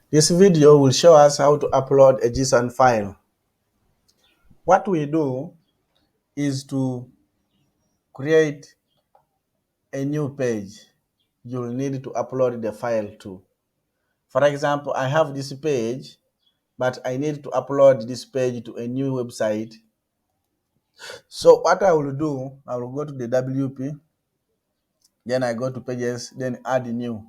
This video will show us how to upload a JSON file. What we do is to create a new page. You'll need to upload the file to. For example, I have this page, but I need to upload this page to a new website. So what I will do, I will go to the WP, then I go to pages, then add new.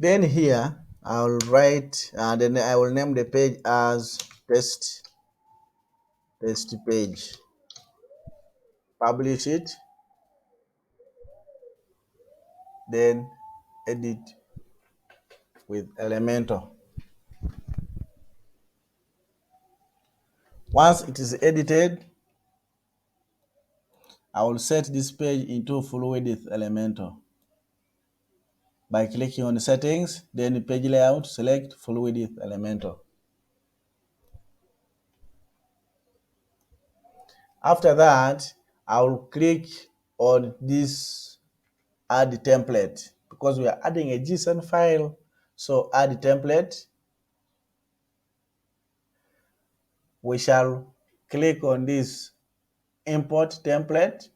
Then here I will write, then I will name the page as test page. Publish it, then edit with Elementor. Once it is edited, I will set this page into full width Elementor. By clicking on settings, then page layout, select full width Elementor. After that, I will click on this add template because we are adding a JSON file. So add template. We shall click on this import template.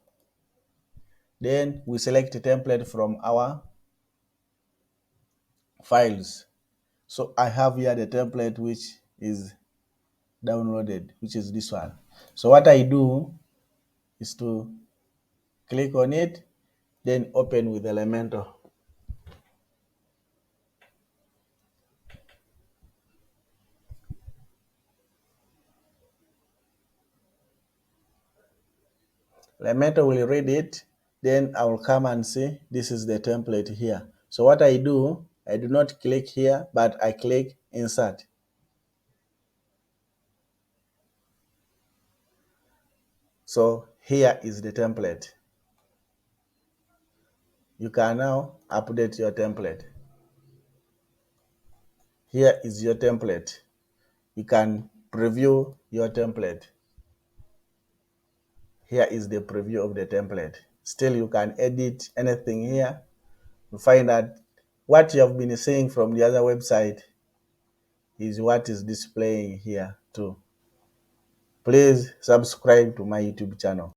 Then we select a template from our files. So I have here the template which is downloaded, which is this one. So what I do is to click on it, then open with Elementor. Elementor will read it, then I will come and see this is the template here. So what I do not click here, but I click insert. So here is the template. You can now update your template. Here is your template. You can preview your template. Here is the preview of the template. Still, you can edit anything here. You find that what you have been seeing from the other website is what is displaying here too. Please subscribe to my YouTube channel.